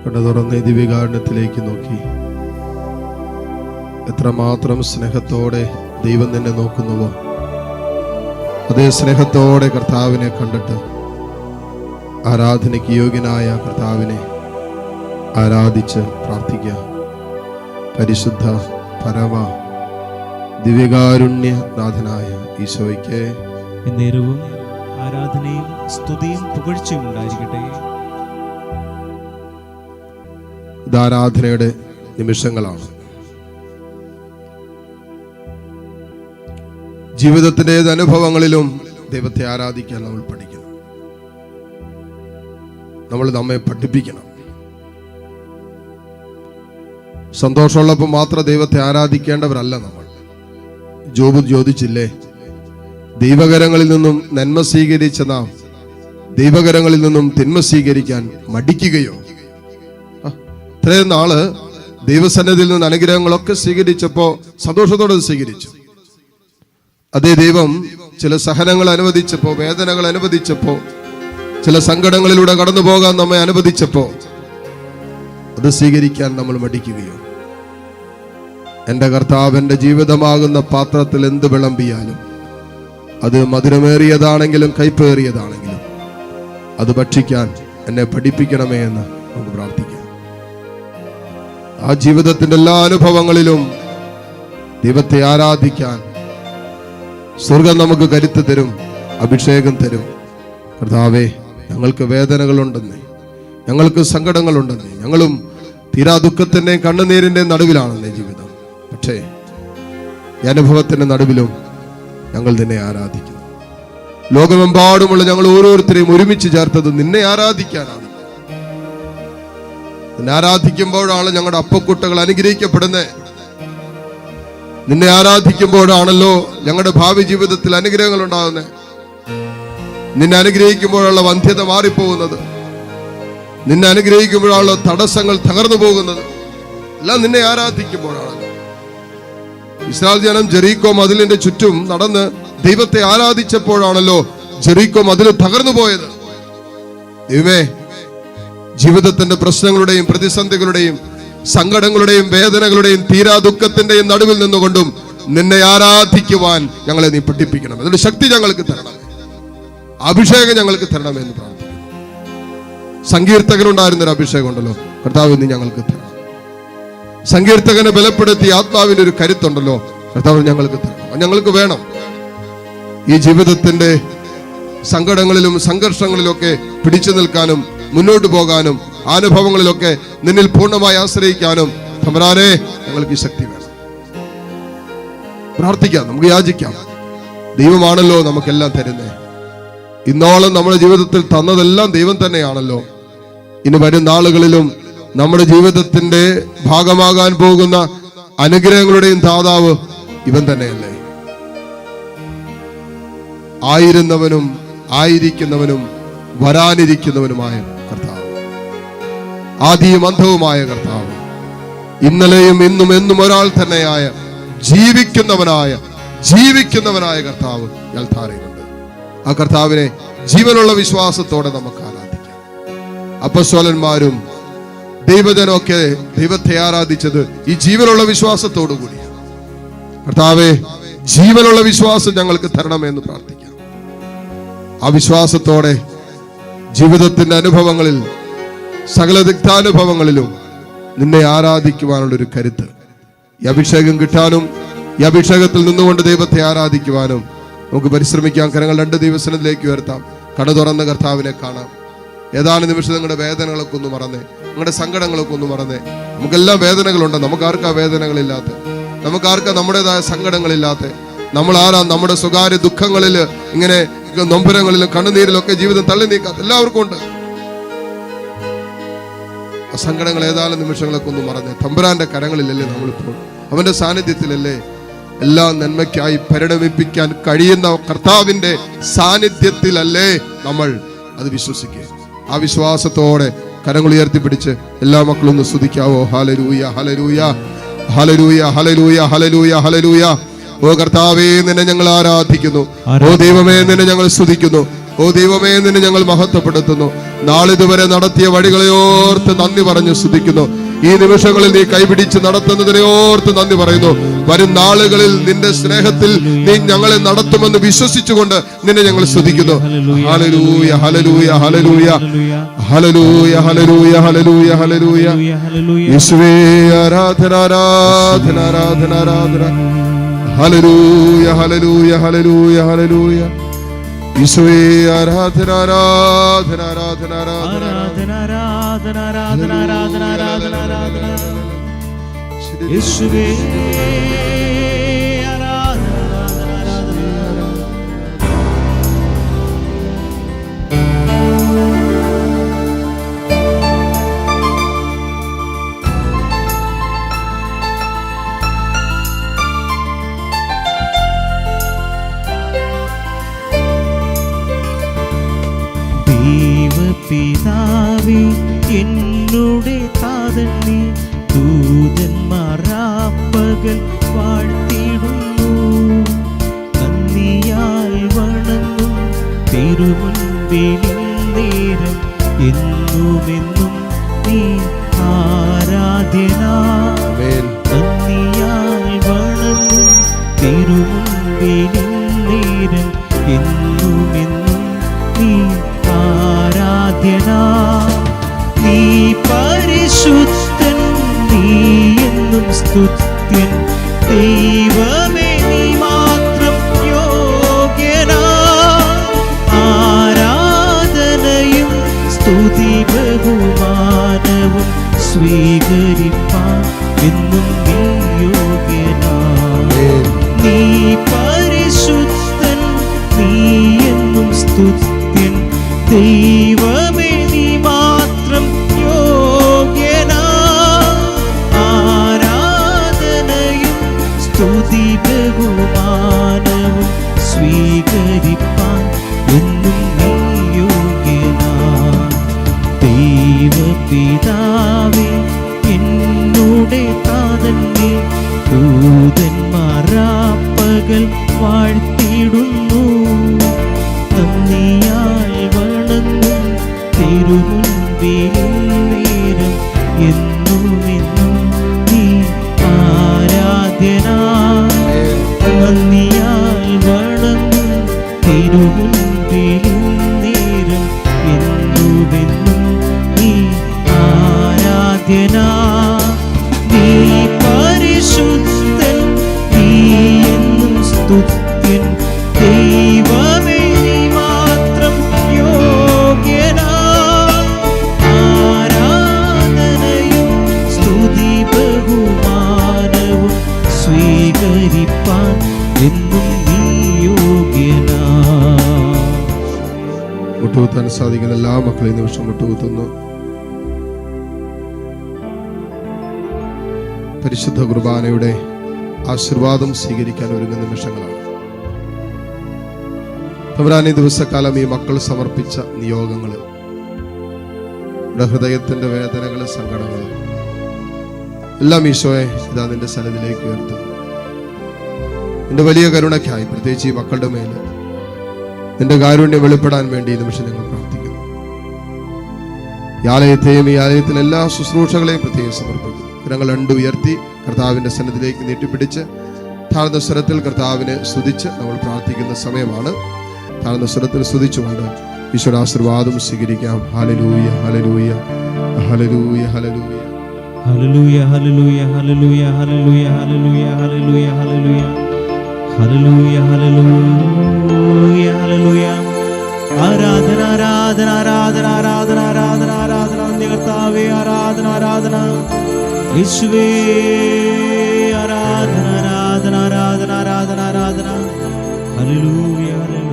കണ്ണു തുറന്ന് ദിവ്യകാരുണ്യത്തിലേക്ക് നോക്കി. എത്രമാത്രം സ്നേഹത്തോടെ ദൈവം നിന്നെ നോക്കുന്നുവോ അതേ സ്നേഹത്തോടെ കർത്താവിനെ കണ്ടിട്ട് ആരാധനയ്ക്ക് യോഗ്യനായ കർത്താവിനെ ആരാധിച്ച് പ്രാർത്ഥിക്കുക. പരിശുദ്ധ പരമ ദിവ്യകാരുണ്യനാഥനായ ഈശോയ്ക്ക് എന്നേരവും ആരാധനയും സ്തുതിയും പുകഴ്ചയും ഉണ്ടായിരിക്കട്ടെ. ഇത് ആരാധനയുടെ നിമിഷങ്ങളാണ്. ജീവിതത്തിന്റെ ഏത് അനുഭവങ്ങളിലും ദൈവത്തെ ആരാധിക്കാൻ നമ്മൾ പഠിക്കണം. നമ്മൾ നമ്മെ പഠിപ്പിക്കണം. സന്തോഷമുള്ളപ്പോൾ മാത്രം ദൈവത്തെ ആരാധിക്കേണ്ടവരല്ല നമ്മൾ. ജോബ് ചോദിച്ചില്ലേ, ദൈവകരങ്ങളിൽ നിന്നും നന്മ സ്വീകരിച്ച നാം ദൈവകരങ്ങളിൽ നിന്നും തിന്മ സ്വീകരിക്കാൻ മടിക്കുകയോ? ഇത്രയും നാള് ദൈവസന്നിധിയിൽ നിന്ന് അനുഗ്രഹങ്ങളൊക്കെ സ്വീകരിച്ചപ്പോ സന്തോഷത്തോടെ സ്വീകരിച്ചു. അതേ ദൈവം ചില സഹനങ്ങൾ അനുവദിച്ചപ്പോ, വേദനകൾ അനുവദിച്ചപ്പോ, ചില സങ്കടങ്ങളിലൂടെ കടന്നു പോകാൻ നമ്മെ അനുവദിച്ചപ്പോ അത് സ്വീകരിക്കാൻ നമ്മൾ മടിക്കുകയോ? എൻ്റെ കർത്താവ് എൻ്റെ ജീവിതമാകുന്ന പാത്രത്തിൽ എന്ത് വിളമ്പിയാലും അത് മധുരമേറിയതാണെങ്കിലും കയ്പേറിയതാണെങ്കിലും അത് ഭക്ഷിക്കാൻ എന്നെ പഠിപ്പിക്കണമേ എന്ന് നമുക്ക് പ്രാർത്ഥിക്കാം. ആ ജീവിതത്തിന്റെ എല്ലാ അനുഭവങ്ങളിലും ദൈവത്തെ ആരാധിക്കാൻ സ്വർഗം നമുക്ക് കരുത്ത് തരും, അഭിഷേകം തരും. കർത്താവേ, ഞങ്ങൾക്ക് വേദനകളുണ്ടെന്നേ, ഞങ്ങൾക്ക് സങ്കടങ്ങളുണ്ടെന്നേ, ഞങ്ങളും തീരാ ദുഃഖത്തിന്റെയും കണ്ണുനീരിന്റെയും നടുവിലാണെന്നേ ജീവിതം. പക്ഷേ ഈ അനുഭവത്തിന്റെ നടുവിലും ഞങ്ങൾ നിന്നെ ആരാധിക്കുന്നു. ലോകമെമ്പാടുമുള്ള ഞങ്ങൾ ഓരോരുത്തരെയും ഒരുമിച്ച് ചേർത്തത് നിന്നെ ആരാധിക്കാനാണ്. നിന്നെ ആരാധിക്കുമ്പോഴാണ് ഞങ്ങളുടെ അപ്പക്കുട്ടകൾ അനുഗ്രഹിക്കപ്പെടുന്നത്. നിന്നെ ആരാധിക്കുമ്പോഴാണല്ലോ ഞങ്ങളുടെ ഭാവി ജീവിതത്തിൽ അനുഗ്രഹങ്ങൾ ഉണ്ടാകുന്നത്. നിന്നെ അനുഗ്രഹിക്കുമ്പോഴുള്ള വന്ധ്യത മാറിപ്പോകുന്നത്, നിന്നെ അനുഗ്രഹിക്കുമ്പോഴുള്ള തടസ്സങ്ങൾ തകർന്നു പോകുന്നത് എല്ലാം നിന്നെ ആരാധിക്കുമ്പോഴാണ്. ഇസ്രായേൽ ജനം ജെറീക്കോ മതിലിന്റെ ചുറ്റും നടന്ന് ദൈവത്തെ ആരാധിച്ചപ്പോഴാണല്ലോ ജെറീക്കോ മതിൽ തകർന്നു പോയത്. ദൈവമേ, ജീവിതത്തിന്റെ പ്രശ്നങ്ങളുടെയും പ്രതിസന്ധികളുടെയും സങ്കടങ്ങളുടെയും വേദനകളുടെയും തീരാ ദുഃഖത്തിന്റെയും നടുവിൽ നിന്നുകൊണ്ടും നിന്നെ ആരാധിക്കുവാൻ ഞങ്ങളെ നീ പഠിപ്പിക്കണം. അതിന്റെ ശക്തി ഞങ്ങൾക്ക് തരണമേ, അഭിഷേകം ഞങ്ങൾക്ക് തരണമേ എന്ന് പ്രാർത്ഥിക്കുന്നു. സങ്കീർത്തകനുണ്ടായിരുന്നൊരു അഭിഷേകം ഉണ്ടല്ലോ, കർത്താവ് നീ ഞങ്ങൾക്ക് തരണം. സങ്കീർത്തകനെ ബലപ്പെടുത്തി ആത്മാവിന്റെ ഒരു കരുത്തുണ്ടല്ലോ, കർത്താവ് ഞങ്ങൾക്ക് തരണം. ഞങ്ങൾക്ക് വേണം. ഈ ജീവിതത്തിന്റെ സങ്കടങ്ങളിലും സംഘർഷങ്ങളിലൊക്കെ പിടിച്ചു നിൽക്കാനും മുന്നോട്ട് പോകാനും അനുഭവങ്ങളിലൊക്കെ നിന്നിൽ പൂർണ്ണമായി ആശ്രയിക്കാനും തമ്പുരാനേ ഞങ്ങൾക്ക് ഈ ശക്തി വേണം. പ്രാർത്ഥിക്കാം, നമുക്ക് യാചിക്കാം. ദൈവമാണല്ലോ നമുക്കെല്ലാം തരുന്നേ. ഇന്നോളം നമ്മുടെ ജീവിതത്തിൽ തന്നതെല്ലാം ദൈവം തന്നെയാണല്ലോ. ഇനി വരും നാളുകളിലും നമ്മുടെ ജീവിതത്തിന്റെ ഭാഗമാകാൻ പോകുന്ന അനുഗ്രഹങ്ങളുടെയും ദാതാവ് ഇവൻ തന്നെയല്ലേ. ആയിരുന്നവനും ആയിരിക്കുന്നവനും വരാനിരിക്കുന്നവനുമായ കർത്താവ്, ആദിയും അന്തവുമായ കർത്താവ്, ഇന്നലെയും ഇന്നും എന്നും ഒരാൾ തന്നെയായ ജീവിക്കുന്നവനായ കർത്താവ് യൽഥാരയിലുണ്ട്. ആ കർത്താവിനെ ജീവനുള്ള വിശ്വാസത്തോടെ നമുക്ക് ആരാധിക്കാം. അപ്പസ്തോലന്മാരും ദൈവജനമൊക്കെ ദൈവത്തെ ആരാധിച്ചത് ഈ ജീവനുള്ള വിശ്വാസത്തോടു കൂടിയാണ്. കർത്താവേ, ജീവനുള്ള വിശ്വാസം ഞങ്ങൾക്ക് തരണമെന്ന് പ്രാർത്ഥിക്കാം. ആ വിശ്വാസത്തോടെ ജീവിതത്തിന്റെ അനുഭവങ്ങളിൽ, സകല ദിക്താനുഭവങ്ങളിലും നിന്നെ ആരാധിക്കുവാനുള്ളൊരു കരുത്ത്, ഈ അഭിഷേകം കിട്ടാനും ഈ അഭിഷേകത്തിൽ നിന്നുകൊണ്ട് ദൈവത്തെ ആരാധിക്കുവാനും നമുക്ക് പരിശ്രമിക്കാം. കരങ്ങൾ 2 ദിവസത്തിലേക്ക് ഉയർത്താം. കട തുറന്ന കർത്താവിനെ കാണാം. ഏതാനും നിമിഷം നിങ്ങളുടെ വേദനകളൊക്കെ ഒന്ന് മറന്നേ, നിങ്ങളുടെ സങ്കടങ്ങളൊക്കെ ഒന്ന് മറന്നേ. നമുക്കെല്ലാം വേദനകളുണ്ട്. നമുക്കാർക്കാ വേദനകളില്ലാത്ത? നമുക്കാർക്കാ നമ്മുടേതായ സങ്കടങ്ങളില്ലാത്ത? നമ്മൾ ആരാ നമ്മുടെ സ്വകാര്യ ദുഃഖങ്ങളിൽ, ഇങ്ങനെ നൊമ്പരങ്ങളിലും കണ്ണുനീരിലൊക്കെ ജീവിതം തള്ളി നീക്കാത്ത? എല്ലാവർക്കും ഉണ്ട്. സങ്കടങ്ങൾ ഏതാനും നിമിഷങ്ങളൊക്കെ ഒന്ന് മറന്നേ. തമ്പുരാന്റെ കരങ്ങളിലല്ലേ നമ്മളിപ്പോൾ, അവന്റെ സാന്നിധ്യത്തിലല്ലേ എല്ലാം നന്മയ്ക്കായി പരിണമിപ്പിക്കാൻ കഴിയുന്ന കർത്താവിന്റെ സാന്നിധ്യത്തിലല്ലേ നമ്മൾ അത് വിശ്വസിക്കുക. ആ വിശ്വാസത്തോടെ കരങ്ങൾ ഉയർത്തിപ്പിടിച്ച് എല്ലാ മക്കളും ഒന്ന് സ്തുതിക്കാവോ? ഹല്ലേലൂയ, ഹല്ലേലൂയ, ഹല്ലേലൂയ, ഹല്ലേലൂയ, ഹല്ലേലൂയ, ഹല്ലേലൂയ. ഓ കർത്താവേ, നിന്നെ ഞങ്ങൾ ആരാധിക്കുന്നു. ഓ ദൈവമേ, നിന്നെ ഞങ്ങൾ സ്തുതിക്കുന്നു. ഓ ദൈവമേ, നിന്നെ ഞങ്ങൾ മഹത്വപ്പെടുത്തുന്നു. നാളിതുവരെ നടത്തിയ വഴികളെ ഓർത്ത് നന്ദി പറഞ്ഞു സ്തുതിക്കുന്നു. ഈ നിമിഷങ്ങളിൽ നീ കൈപിടിച്ച് നടത്തുന്നതിനെ ഓർത്ത് നന്ദി പറയുന്നു. വരും നാളുകളിൽ നിന്റെ സ്നേഹത്തിൽ നീ ഞങ്ങളെ നടത്തുമെന്ന് വിശ്വസിച്ചുകൊണ്ട് നിന്നെ ഞങ്ങൾ സ്തുതിക്കുന്നു. ഹല്ലേലൂയ, ഹല്ലേലൂയ, ഹല്ലേലൂയ, ഹല്ലേലൂയ, ഹല്ലേലൂയ, ഹല്ലേലൂയ, ഹല്ലേലൂയ. യേശുവേ ആരാധന, ആരാധന, ആരാധന, ആരാധന. ഹല്ലേലൂയ, ഹല്ലേലൂയ, ഹല്ലേലൂയ, ഹല്ലേലൂയ. യേശുവേ ആരാധന, ആരാധന, ആരാധന, ആരാധന, ആരാധന, ആരാധന, ആരാധന, ആരാധന, ആരാധന, ആരാധന. യേശുവേ ആരാധന, ആരാധന, ആരാധന. ദൈവപിതാവേ, എന്നുടെ താതൻ നീ, ദൂതന്മാരാപ്പകൽ വാഴ്ത്തിടുന്നു. നന്ദിയായി വണങ്ങും തിരുമുൻപിൽ നേരം എന്നുമെന്നും നീ ആരാധ്യനാ. നന്ദിയായി വണങ്ങും തിരുമുൻപിൽ നേരം എന്നുമെന്നും നീ ആരാധ്യനാ. നീ പരിശുദ്ധൻ, നീ എന്നും സ്തുത്യൻ. ദൈവമേ, നീ മാത്രം യോഗ്യനാ. ആരാധനയും സ്തുതി ബഹുമാനവും സ്വീകരിപ്പാൻ എന്നും നീ യോഗ്യനാ. നീ പരിശുദ്ധൻ, നീ എന്നും സ്തുത്യൻ. ദൈവമേ, നീ മാത്രം യോഗ്യനാ. ആരാധനയും സ്തുതി ബഹുമാനവും സ്വീകരിപ്പാൻ എന്നും നീ യോഗ്യനാ. ദൈവപിതാവേ, എന്നുടെ താതൻ നീ, ദൂതന്മാരാപ്പകൽ വാഴ്ത്തിടുന്നു. നന്ദിയായി വണങ്ങും തിരുമുൻപിൽ നേരം എന്നുമെന്നും നീ ആരാധ്യനാ. നന്ദിയായി വണങ്ങും തിരുമുൻപിൽ നേരം എന്നുമെന്നും നീ ആരാധ്യനാ. നീ പരിശുദ്ധൻ, നീ എന്നും സ്തുത്യൻ. ദൈവമേ, നീ മാത്രം യോഗ്യനാ. ആരാധനയും സ്തുതി ബഹുമാനവും സ്വീകരിപ്പാൻ എന്നും നീ യോഗ്യനാ. മുട്ടുകുത്താൻ സാധിക്കുന്ന എല്ലാ മക്കളെയും നിമിഷം മുട്ടുകുത്തുന്നു. പരിശുദ്ധ കുർബാനയുടെ ആശീർവാദം സ്വീകരിക്കാൻ ഒരുങ്ങുന്ന നിമിഷങ്ങളാണ്. തമ്പുരാനെ, ദിവസക്കാലം ഈ മക്കൾ സമർപ്പിച്ച നിയോഗങ്ങൾ, ഹൃദയത്തിന്റെ വേദനകള്, സങ്കടങ്ങള് എല്ലാം ഈശോയെ ഇതാ നിന്റെ സന്നിധിയിലേക്ക് ഉയർത്തുന്നു. നിന്റെ വലിയ കരുണയ്ക്കായി പ്രത്യേകിച്ച് ഈ മക്കളുടെ മേല് നിന്റെ കാരുണ്യം വെളിപ്പെടാൻ വേണ്ടി ഈ നിമിഷം ഞങ്ങൾ പ്രാർത്ഥിക്കുന്നു. ഈ ആലയത്തെയും ഈ ആലയത്തിലെ എല്ലാ ശുശ്രൂഷകളെയും പ്രത്യേകം സമർപ്പിക്കുന്നു. കരങ്ങൾ രണ്ടു ഉയർത്തി കർത്താവിന്റെ സന്നിധിയിലേക്ക് നീട്ടിപ്പിടിച്ച് താഴ്ന്ന സ്വരത്തിൽ കർത്താവിനെ സ്തുതിച്ച് നമ്മൾ പ്രാർത്ഥിക്കുന്ന സമയമാണ്. താഴ്ന്ന സ്വരത്തിൽ സ്തുതിച്ചുകൊണ്ട് ഈശോയുടെ ആശീർവാദം സ്വീകരിക്കാം. ഹല്ലേലൂയ, ഹല്ലേലൂയ, ഹല്ലേലൂയ, ഹല്ലേലൂയ, ഹല്ലേലൂയ, ഹല്ലേലൂയ, ഹല്ലേലൂയ, ഹല്ലേലൂയ, ഹല്ലേലൂയ, ഹല്ലേലൂയ, ഹല്ലേലൂയ, ഹല്ലേലൂയ, ഹല്ലേലൂയ, ഹല്ലേലൂയ. ആരാധന, ആരാധന, ആരാധന, ആരാധന, ആരാധന, ആരാധന. നന്ദി കർത്താവേ, ആരാധന, ആരാധന. യേശുവേ ആരാധന, ആരാധന, ആരാധന, ആരാധന, ആരാധന. Hallelujah, hallelujah.